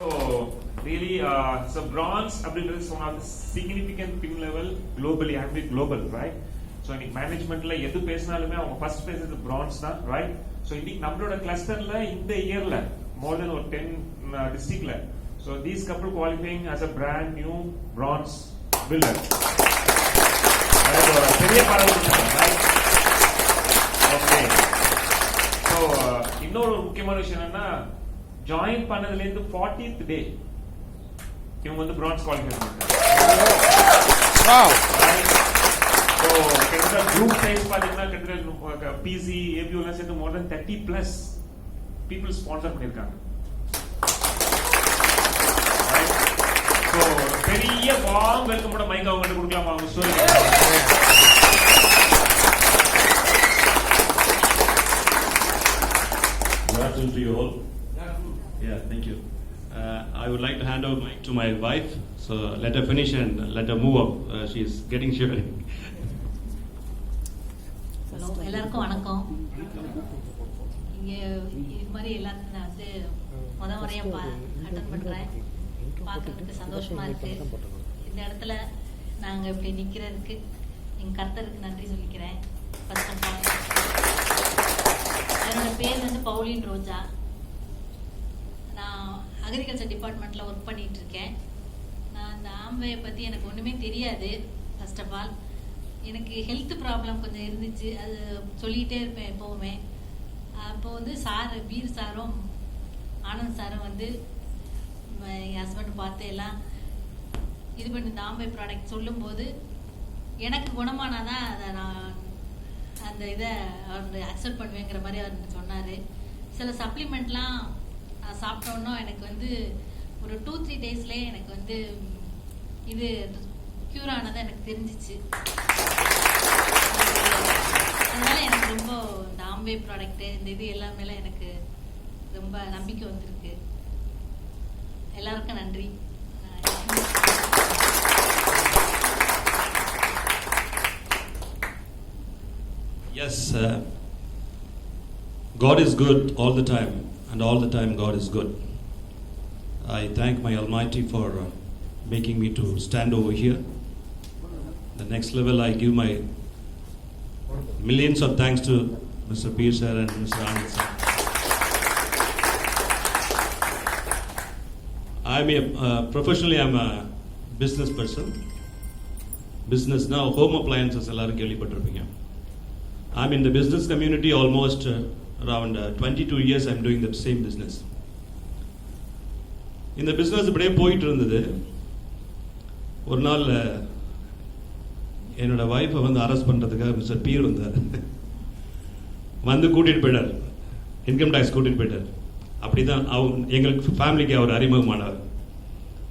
So really, so bronze அப்படின்றது is one of the significant pin level globally, I mean global, right? So இன்னைக்கு மேனேஜ்மெண்ட்ல எது பேசினாலுமே அவங்க first பேசுறது bronze தான், right? So இன்னைக்கு நம்மளோட கிளஸ்டர்ல இந்த இயர்ல more than ஒரு 10 districtல, so these couple qualifying as a brand new bronze builder. பெரிய பாராட்டு, right? Okay. So இன்னொரு முக்கியமான விஷயம் என்னன்னா, ஜாயின் பண்ணதுல இருந்து 40th டே இவங்க வந்து பிரான்ஸ் குவாலிஃபை பண்ணிட்டாங்க. வாவ். சோ கிட்டத்தட்ட குரூப் சைஸ் பாத்தீங்கன்னா கிட்டத்தட்ட பிசி ஏபியூ எல்லாம் சேர்த்து more than 30+ people ஸ்பான்சர் பண்ணிருக்காங்க. சோ பெரிய வார்ம் வெல்கம் கூட மைக் அவங்க கிட்ட கொடுக்கலாமா அவங்க story. Good afternoon to you all. Yeah, thank you. I would like to hand over mic to my wife. So let her finish and let her move up. She's getting shivering. Hello, எல்லாருக்கும் வணக்கம். இங்க இது மாதிரி எல்லாத்தையும் நான் வந்து முறையா attend பண்றேன். பார்க்கறதுக்கு சந்தோஷமா இருக்கு. இந்த இடத்துல நாங்க இப்படி நிக்கிறதுக்கு எங்க கர்த்தருக்கு நன்றி சொல்லிக்கிறேன். ஃபர்ஸ்ட் ஆஃப் ஆல் என்னோட பேர் வந்து பவுலின் ரோஜா. நான் அக்ரிகல்ச்சர் டிபார்ட்மெண்ட்டில் ஒர்க் பண்ணிட்டு இருக்கேன். நான் இந்த ஆம்வேயை பற்றி எனக்கு ஒன்றுமே தெரியாது. ஃபர்ஸ்ட் ஆஃப் ஆல் எனக்கு ஹெல்த் ப்ராப்ளம் கொஞ்சம் இருந்துச்சு, அது சொல்லிகிட்டே இருப்பேன் எப்போவுமே. அப்போ வந்து வீர் சாரும் ஆனந்த் சாரும் வந்து என் ஹஸ்பண்ட் பார்த்து எல்லாம் இது பண்ணி இந்த ஆம்வே ப்ராடக்ட் சொல்லும்போது எனக்கு குணமானாதான் அதை நான் அந்த இதை அவர் அக்செப்ட் பண்ணுவேங்கிற மாதிரி அவர் சொன்னார். சில சப்ளிமெண்ட்லாம் சாப்பிட்டோன்னா எனக்கு வந்து ஒரு 2-3 டேஸ்லேயே எனக்கு வந்து இது க்யூர் ஆனதை எனக்கு தெரிஞ்சிச்சு. அதனால எனக்கு ரொம்ப இந்த ஆம்வே ப்ராடக்ட்டு இந்த இது எல்லாமே எனக்கு ரொம்ப நம்பிக்கை வந்திருக்கு. எல்லாருக்கும் நன்றி. Yes, God is good all the time, and all the time God is good. I thank my Almighty for making me to stand over here. The next level, I give my millions of thanks to Mr. Peer sir and Mr. Anand sir. Professionally, I'm a business person. Business now, home appliances எல்லாரும் கேள்விப்பட்டிருப்பீங்க. I'm in the business community almost around 22 years. I'm doing the same business. இந்த business இப்படியே போயிட்டு இருந்தது. ஒரு நாள் என்னோட wifi வந்து அரெஸ்ட் பண்ணுறதுக்காக மிஸ்டர் பீர் வந்தார். வந்து கூட்டிகிட்டு போயிட்டார், இன்கம் டேக்ஸ் கூட்டிகிட்டு போயிட்டார். அப்படி தான் எங்களுக்கு ஃபேமிலிக்கு அவர் அறிமுகமானார்.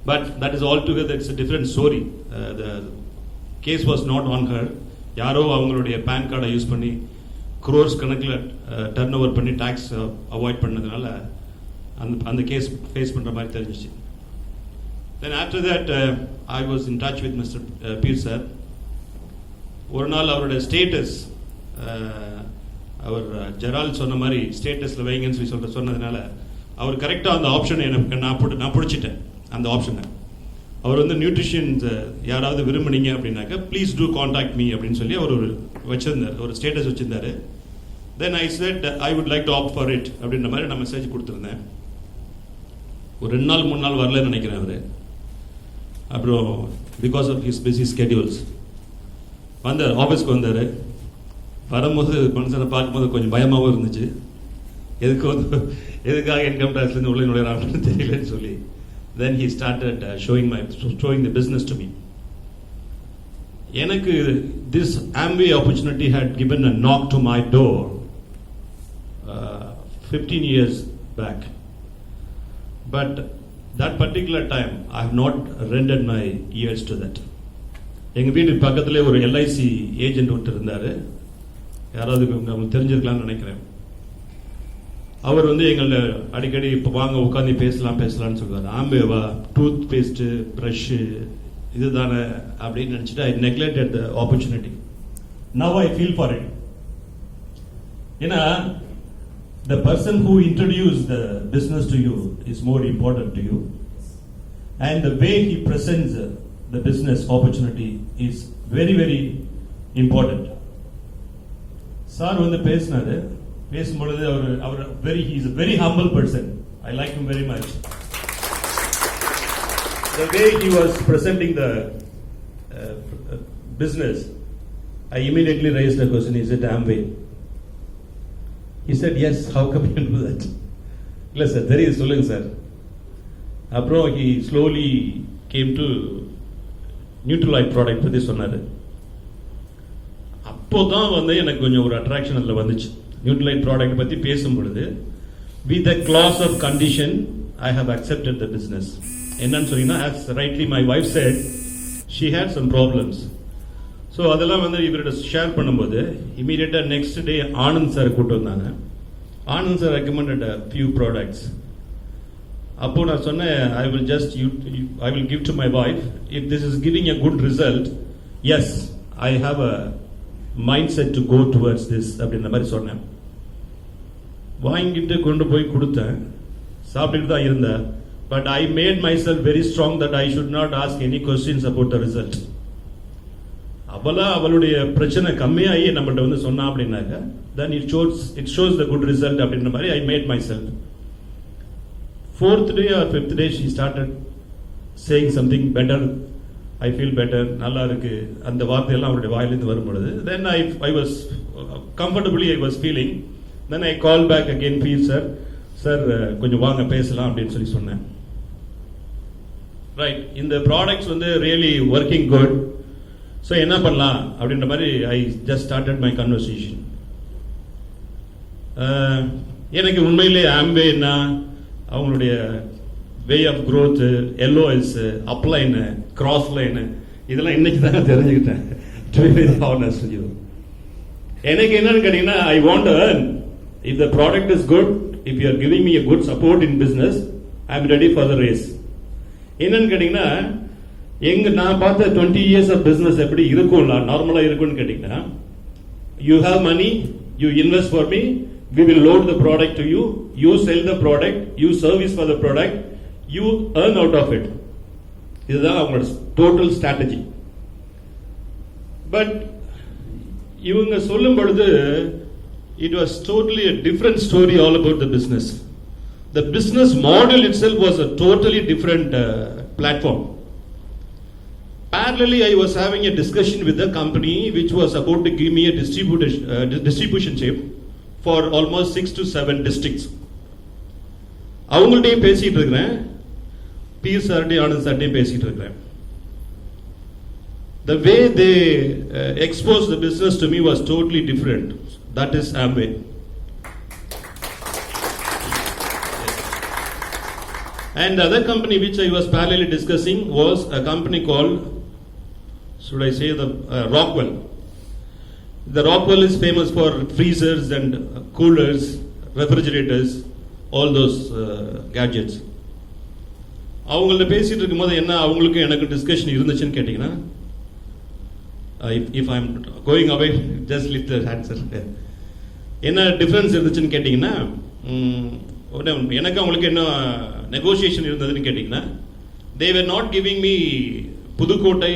But that is all together it's a different story. The case was not on her. யாரோ அவங்களுடைய பேன் கார்டை யூஸ் பண்ணி க்ரோர்ஸ் கணக்கில் டர்ன் ஓவர் பண்ணி டேக்ஸ் அவாய்ட் பண்ணதுனால அந்த கேஸ் ஃபேஸ் பண்ணுற மாதிரி தெரிஞ்சிச்சு. Then after that I was in touch with mister Peer sir. ஒரு நாள் அவருடைய ஸ்டேட்டஸ் அவர் ஜெரால் சொன்ன மாதிரி ஸ்டேட்டஸில் வைங்கன்னு சொல்லி சொன்னதுனால அவர் கரெக்டாக அந்த ஆப்ஷனை எனக்கு நான் பிடிச்சிட்டேன். அந்த ஆப்ஷனை அவர் வந்து நியூட்ரிஷன்ஸ் யாராவது விரும்புனீங்க அப்படின்னாக்க ப்ளீஸ் டூ காண்டாக்ட் மீ அப்படின்னு சொல்லி அவர் ஒரு வச்சிருந்தார், ஒரு ஸ்டேட்டஸ் வச்சிருந்தாரு. Then I said I would like to opt for it அப்படின்ற மாதிரி நான் மெசேஜ் கொடுத்துருந்தேன். ஒரு 2 நாள் 3 நாள் வரலன்னு நினைக்கிறேன் அவர். அப்புறம் because of his busy schedules வந்தார், ஆஃபீஸ்க்கு வந்தார். வரும்போது மனுஷனை பார்க்கும்போது கொஞ்சம் பயமாகவும் இருந்துச்சு. எதுக்காக இன்கம் டேக்ஸ்லேருந்து உள்ளே நுழையிறாங்கன்னு தெரியலன்னு சொல்லி. Then he started showing the business to me. எனக்கு this Amway opportunity had given a knock to my door 15 years back. But that particular time I have not rendered my ears to that. எங்க வீட்டு பக்கத்திலே ஒரு LIC agent ஒருத்தர் இருந்தாரு. யாராவது உங்களுக்கு தெரிஞ்சிருக்கலாம்னு நினைக்கிறேன். அவர் வந்து எங்களை அடிக்கடி இப்போ வாங்க உட்காந்து பேசலாம்னு சொல்லுவார். ஆம்பேவா, டூத் பேஸ்ட்டு, ப்ரஷ்ஷு இதுதானே அப்படின்னு நினச்சிட்டு I neglected the opportunity. Now I feel for it. ஏன்னா the person who introduced the business to you is more important to you, and the way he presents the business opportunity is very very important. Sir வந்து பேசும்பொழுது அவர் he is a very humble person. I like him very much. The way he was presenting the business, I immediately raised the question, is it Amway? He said, yes, how come you do that? Yes sir, there is சொல்லுங்க sir. அப்புறம் he slowly came to Neutralite product பத்தி சொன்னாரு. அப்போதான் வந்து எனக்கு கொஞ்சம் ஒரு attraction அதில் வந்துச்சு. Neutralite product பத்தி பேசும் பொழுது with the clause of condition I have accepted the business. என்னன்னு சொன்னீங்கன்னா, as rightly my wife said, she had some problems. So அதெல்லாம் வந்து இவர்கிட்ட ஷேர் பண்ணும்போது இமீடியட்டாக நெக்ஸ்ட் டே ஆனந்த் சார் கூப்பிட்டு வந்தாங்க. Anand sir recommended few products. அப்போ நான் சொன்னேன், I will give to my wife. If this is giving a good result, yes, I have a mindset to go towards this அப்படின்ற மாதிரி சொன்னேன். வாங்கிட்டு கொண்டு போய் கொடுத்தேன். சாப்பிட்டுட்டு தான் இருந்தேன். But I made myself very strong that I should not ask any questions about the result. அவளுடைய பிரச்சனை கம்மியாகி நம்மள்ட்ட வந்து சொன்னா அப்படின்னாக்க, then it shows the good result அப்படின்ற மாதிரி I made myself. Fourth day or fifth day she started saying something better. I feel better, நல்லா இருக்கு, அந்த வார்த்தையெல்லாம் அவருடைய வாயிலிருந்து வரும்பொழுது then I was comfortably I was feeling. Then I called back again, feel sir கொஞ்சம் வாங்க பேசலாம் அப்படின்னு சொல்லி சொன்னேன். ரைட், இந்த ப்ராடக்ட்ஸ் வந்து ரியலி ஒர்க்கிங் குட். ஸோ என்ன பண்ணலாம் அப்படின்ற மாதிரி I just started my conversation. எனக்கு உண்மையிலே ஆம்பேன்னா அவங்களுடைய way of growth, LOS, upline, cross line இதெல்லாம் இன்னைக்கு தான் தெரிஞ்சுக்கிட்டேன். எனக்கு என்னன்னு கேட்டீங்கன்னா, I want to earn. If the product is good, if you are giving me a good support in business, I am ready for the race. என்னன்னு கேட்டீங்கன்னா, நான் பார்த்த 20 years of business எப்படி இருக்கும், நார்மலா இருக்கும்னு கேட்டீங்கன்னா, you have money, you invest for me, we will load the product to you, you sell the product, you service for the product, you earn out of it. இதுதான் அவங்களோட total strategy. But இவங்க சொல்லும் பொழுது it was totally a different story all about the business. The business model itself was a totally different platform. Parallelly, I was having a discussion with the company which was about to give me a distributorship for almost 6 to 7 districts. அவங்கள்ட்டையும் பேசிட்டு இருக்கிறேன், beer சார்ட்டையும் Anand சார்ட்டையும் பேசிட்டு இருக்கிறேன். The way they exposed the business to me was totally different. That is Amway. And the other company which I was parallelly discussing was a company called, should I say, the Rockwell. The Rockwell is famous for freezers and coolers, refrigerators, all those gadgets. அவங்கள்ட்ட பேசிட்டு இருக்கும்போது என்ன அவங்களுக்கு எனக்கு discussion இருந்துச்சுன்னு கேட்டிங்கன்னா, if I'm going away, just leave the answer. என்ன difference இருந்துச்சுன்னு கேட்டிங்கன்னா, எனக்கு அவங்களுக்கு என்ன நெகோசியேஷன் இருந்ததுன்னு கேட்டிங்கன்னா, they were not giving me Pudukkottai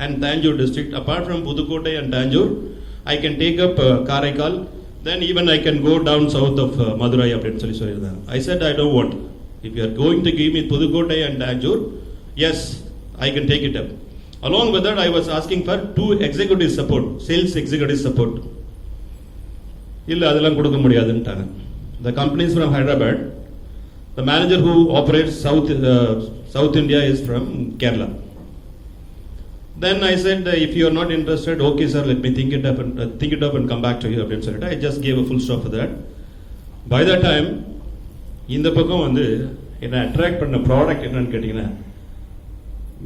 and Tanjore district. Apart from Pudukkottai and Tanjore, I can take up Karaikal, then even I can go down south of Madurai அப்படின்னு சொல்லி சொல்லியிருந்தாங்க. I said I don't want. If you are going to give me Pudukkottai and Tanjore, yes, I can take it up. Along with that, I was asking for 2 executive support, sales executive support. இல்ல அதெல்லாம் கொடுக்க முடியாதுன்ட்டாங்க. The company is from Hyderabad. The manager who operates South India is from Kerala. Then I said, if you are not interested, okay sir, let me think it up and come back to you. I just gave a full stop for that. By that time, இந்த பக்கம் வந்து என்ன attract பண்ண product என்னன்னு கேட்டீங்கன்னா,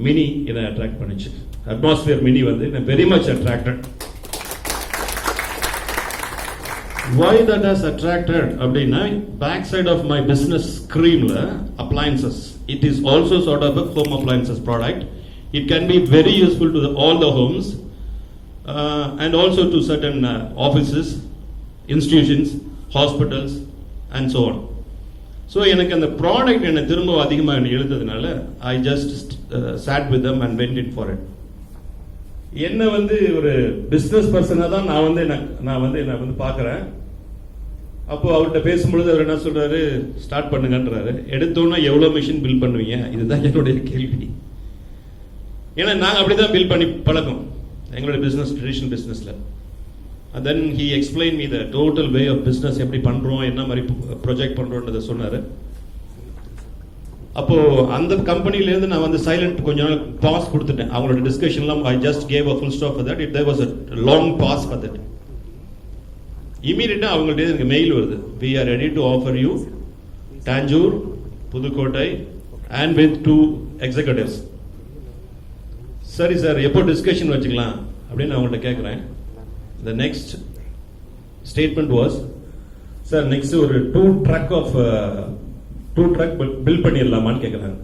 mini என்ன attract பண்ணிச்சு. Atmosphere மினி வந்து என்ன very much attracted. Why that has attracted அப்படின்னா, back side of my business ஸ்கிரீம்ல appliances, it is also sort of home appliances product. It can be very useful to all the homes and also to certain offices, institutions, hospitals and so on. So எனக்கு அந்த product என்னை திரும்ப அதிகமாக எழுதுறதுனால I just sat with them and went in for it. என்ன வந்து ஒரு business பர்சனாக தான் நான் வந்து பார்க்குறேன். அப்போ அவர்கிட்ட பேசும்பொழுது அவர் என்ன சொல்றாரு, ஸ்டார்ட் பண்ணுங்கன்றாரு. எடுத்தோன்னா எவ்வளோ மிஷின் பில் பண்ணுவீங்க, இதுதான் என்னுடைய கேள்வி. ஏன்னா நாங்கள் அப்படி தான் பில் பண்ணி பழக்கம் எங்களுடைய பிஸ்னஸ், ட்ரெடிஷனல் பிஸ்னஸில். Then he explain me the total way of business, எப்படி பண்ணுறோம், என்ன மாதிரி ப்ரொஜெக்ட் பண்ணுறோன்றதை சொன்னார். அப்போ அந்த கம்பெனிலேருந்து நான் வந்து சைலண்ட் கொஞ்ச நாள் பாஸ் கொடுத்துட்டேன். அவங்களோட டிஸ்கஷன்லாம் I just gave a full stop for that. It there was a long pause for that. இமீடியட்டாக அவங்கள்ட்ட எனக்கு மெயில் வருது, we are ready to offer you Tanjore, Pudukkottai and with 2 executives. சரி சார், எப்போ டிஸ்கஷன் வச்சுக்கலாம் அப்படின்னு அவங்கள்ட்ட கேட்குறேன். The next statement was, sir, next ஒரு 2 truck build பண்ணிடலாமான்னு கேட்குறாங்க.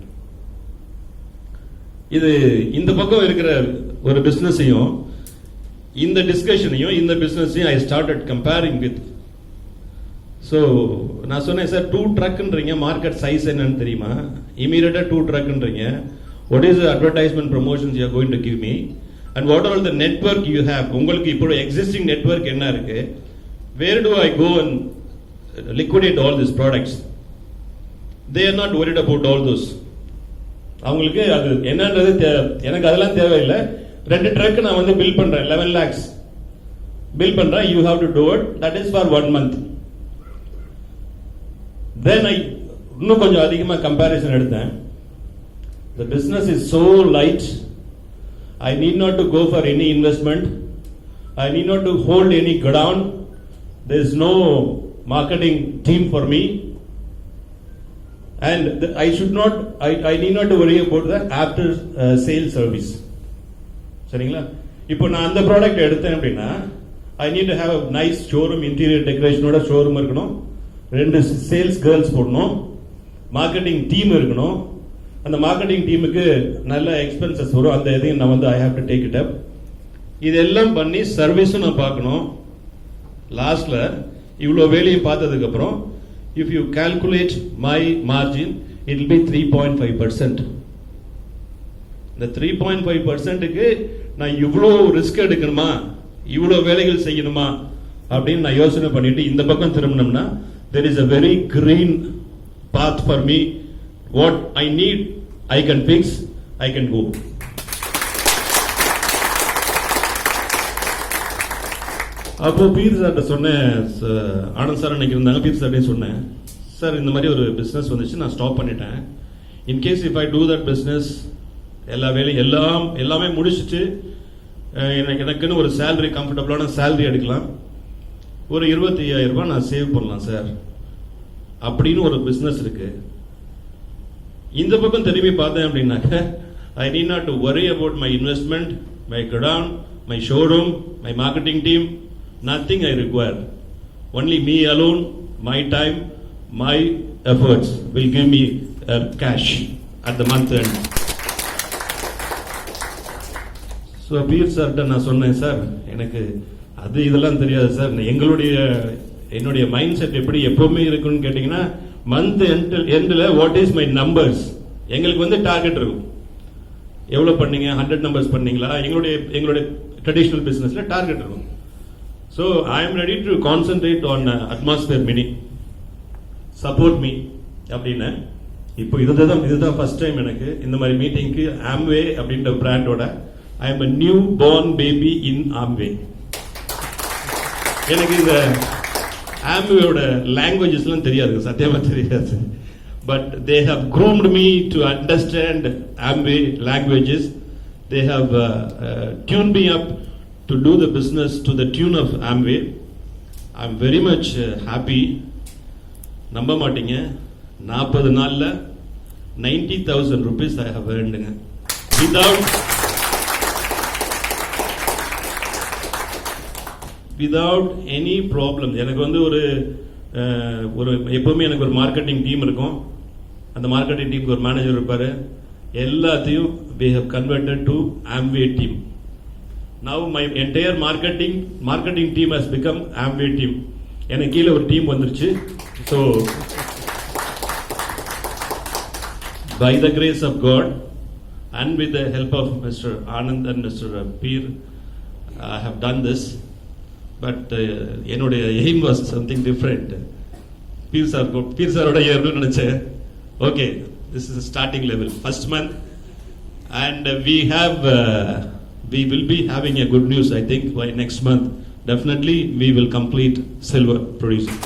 இது இந்த பக்கம் இருக்கிற ஒரு பிஸ்னஸையும் இந்த டிஸ்கஷனையும் இந்த பிஸ்னஸையும் I started comparing with. So நான் சொன்னேன், சார் 2 truckன்றீங்க, மார்க்கெட் சைஸ் என்னன்னு தெரியுமா? இமீடியட்டாக 2 truckன்றீங்க. What is the advertisement promotions you are going to give me? And what are all the network you have? உங்களுக்கு இப்போ existing network என்ன இருக்கு? Where do I go and liquidate all these products? They are not worried about all those. அவங்களுக்கு அது என்னன்றது எனக்கு அதெல்லாம் தேவையில்லை. 2 ட்ரக் நான் வந்து பில் பண்றேன், 11 lakhs பில் பண்றேன். You have to do it. That is for 1 month. Then I இன்னும் கொஞ்சம் அதிகமா கம்பேரிசன் எடுத்தேன். The business is so light. I need not to go for any investment. I need not to hold any godown. There is no marketing team for me. And I need not to worry about the after sales service. சரிங்களா? இப்போ நான் அந்த product எடுத்தேன் அப்படின்னா I need to have a nice showroom, interior decoration ஓட showroom இருக்கணும், 2 sales girls போடணும், marketing team இருக்கணும். அந்த மார்க்கெட்டிங் டீமுக்கு நல்ல எக்ஸ்பென்சஸ் வரும். அந்த இதையும் நான் வந்து I have to take it up. இதெல்லாம் பண்ணி சர்வீஸும் நான் பார்க்கணும். லாஸ்ட்ல இவ்வளோ வேலையும் பார்த்ததுக்கு அப்புறம் if you calculate my margin it will be 3.5%. இந்த 3.5%க்கு நான் இவ்வளோ ரிஸ்க் எடுக்கணுமா, இவ்வளோ வேலைகள் செய்யணுமா அப்படின்னு நான் யோசனை பண்ணிட்டு இந்த பக்கம் திரும்பினோம்னா there is a very green path for me. What I need, I can fix, I can go. அப்போ பீர் சார்ட்ட சொன்னேன், ஆனந்த் சார் அன்னைக்கு இருந்தாங்க, பீர் சார்ட்டையும் சொன்னேன், சார் இந்த மாதிரி ஒரு பிஸ்னஸ் வந்துச்சு, நான் ஸ்டாப் பண்ணிட்டேன். In case if I do that business, எல்லா வேலையும் எல்லாமே முடிச்சுட்டு எனக்குன்னு ஒரு சேலரி, கம்ஃபர்டபுளான சேலரி எடுக்கலாம், ஒரு 25,000 ரூபாய் நான் சேவ் பண்ணலாம் சார் அப்படின்னு ஒரு பிஸ்னஸ் இருக்கு. இந்த பக்கம் திரும்பி பார்த்தேன் அப்படின்னாக்க I need not to worry about my investment, my godown, my showroom, my marketing team, nothing I require. Only me alone, my time, my efforts will give me cash at the month end. So Peer சார்கிட்ட நான் சொன்னேன், sir எனக்கு இதெல்லாம் தெரியாது sir, என்னுடைய mind set எப்படி எப்பவுமே இருக்குன்னு கேட்டீங்கன்னா மந்த் எண்டில் வாட் இஸ் மை நம்பர்ஸ், எங்களுக்கு வந்து டார்கெட் இருக்கும். எவ்வளோ பண்ணீங்க, 100 நம்பர்ஸ் பண்ணீங்களா, எங்களுடைய ட்ரெடிஷனல் பிஸ்னஸ்ல டார்கெட் இருக்கும். So I am ready to concentrate on atmosphere mini, support me அப்படின்னு. இப்போ இதுதான் ஃபர்ஸ்ட் டைம் எனக்கு இந்த மாதிரி மீட்டிங்க்கு ஆம்வே அப்படின்ற பிராண்டோட I am a newborn baby in Amway. எனக்கு இந்த ஆம்வேயோட லாங்குவேஜஸ்லாம் தெரியாது, சத்தியமா தெரியாது. But they have groomed me to understand Amway languages. They have tuned me up to do the business to the tune of Amway. I'm very much happy. நம்ப மாட்டீங்க, 40 நாள்ல 90,000 rupees I have earned without any problem. எனக்கு வந்து ஒரு எப்பவுமே எனக்கு ஒரு marketing team இருக்கும், அந்த மார்க்கெட்டிங் டீமுக்கு ஒரு மேனேஜர் இருப்பாரு. எல்லாத்தையும் we have converted to Amway team. Now my entire marketing team has become Amway team. எனக்கு கீழே ஒரு டீம் வந்துருச்சு. So by the grace of God and with the help of Mr. Anand and Mr. Peer, I have done this. But என்னுடைய aim was something different. Peer sir-ஓட ஏறணும்னு நினைச்சேன். Okay, this is a starting level. First month, and we will be having a good news. I think by next month, definitely we will complete silver producing.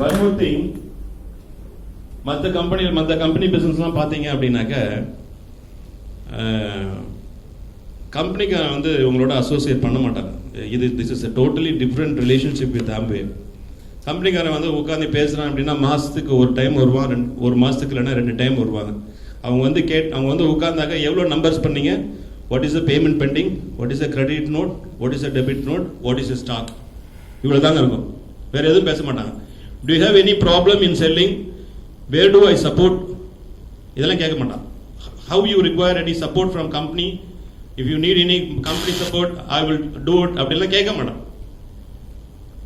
One more thing, மற்ற company பிசினஸ்லாம் பார்த்தீங்க அப்படின்னாக்க கம்பெனிக்கு வந்து உங்களோட associate பண்ண மாட்டாங்க. This is a totally different relationship with Amway. கம்பெனிக்காரன் வந்து உட்காந்து பேசுகிறான் அப்படின்னா மாதத்துக்கு ஒரு டைம் வருவான், ஒரு மாதத்துக்கு இல்லைன்னா 2 டைம் வருவாங்க. அவங்க வந்து உட்கார்ந்தாக்க எவ்வளோ நம்பர்ஸ் பண்ணீங்க, what is the payment pending, what is the credit note, what is the debit note, what is the stock, இவ்வளோ தாங்க இருக்கும். வேறு எதுவும் பேச மாட்டாங்க. Do you have any problem in selling? Where do I support? இதெல்லாம் கேட்க மாட்டான். How you require any support from company? If you need any company support, I will do it. அப்படிலாம் கேட்க மாட்டான்.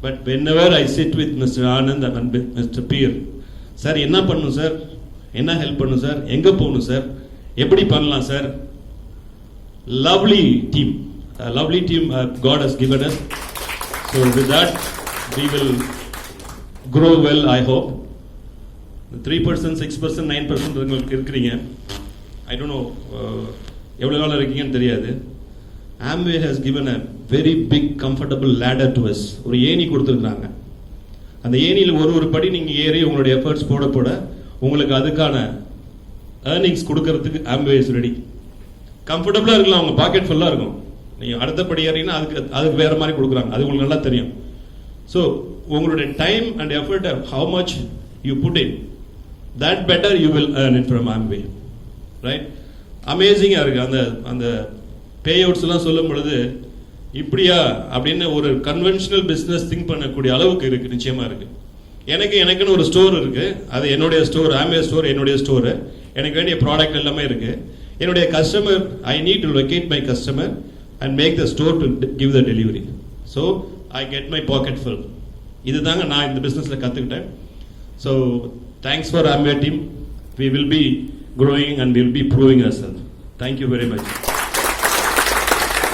But whenever I sit with Mr. Anand and Mr. Peer, sir என்ன பண்ணணும் sir, என்ன help பண்ணணும் சார், எங்கே போகணும் sir, எப்படி பண்ணலாம் sir, lovely team God has given us. So with that we will grow well, I hope. 3%, 6%, 9% இருக்கிறீங்க. I don't know எவ்வளோ நாள் இருக்கீங்கன்னு தெரியாது. Amway has given a very big comfortable ladder to us. ஒரு ஏணி கொடுத்துருக்காங்க. அந்த ஏணியில் ஒரு படி நீங்கள் ஏறி உங்களுடைய எஃபர்ட்ஸ் போட உங்களுக்கு அதுக்கான ஏர்னிங்ஸ் கொடுக்கறதுக்கு Amway is ready. கம்ஃபர்டபுளாக இருக்கலாம், அவங்க பாக்கெட் ஃபுல்லாக இருக்கும். நீங்கள் அடுத்த படி ஏறிங்கன்னா அதுக்கு வேற மாதிரி கொடுக்குறாங்க, அது உங்களுக்கு நல்லா தெரியும். ஸோ உங்களுடைய time and effort, how much you put in, that better you will earn it from Amway, right? அமேசிங்காக இருக்குது அந்த பே அவுட்ஸ்லாம் சொல்லும் பொழுது, இப்படியா அப்படின்னு ஒரு கன்வென்ஷனல் பிஸ்னஸ் திங்க் பண்ணக்கூடிய அளவுக்கு இருக்குது, நிச்சயமாக இருக்குது. எனக்குன்னு ஒரு ஸ்டோர் இருக்குது, அது என்னுடைய ஸ்டோர், Amway ஸ்டோர் என்னுடைய ஸ்டோரு, எனக்கு வேண்டிய ப்ராடக்ட் எல்லாமே இருக்குது. என்னுடைய customer, I need to locate my customer and make the store to give the delivery. So I get my pocket full. இது தாங்க நான் இந்த பிஸ்னஸில் கற்றுக்கிட்டேன். So thanks for Amway team. We will be growing and we will be proving ourselves. Thank you very much.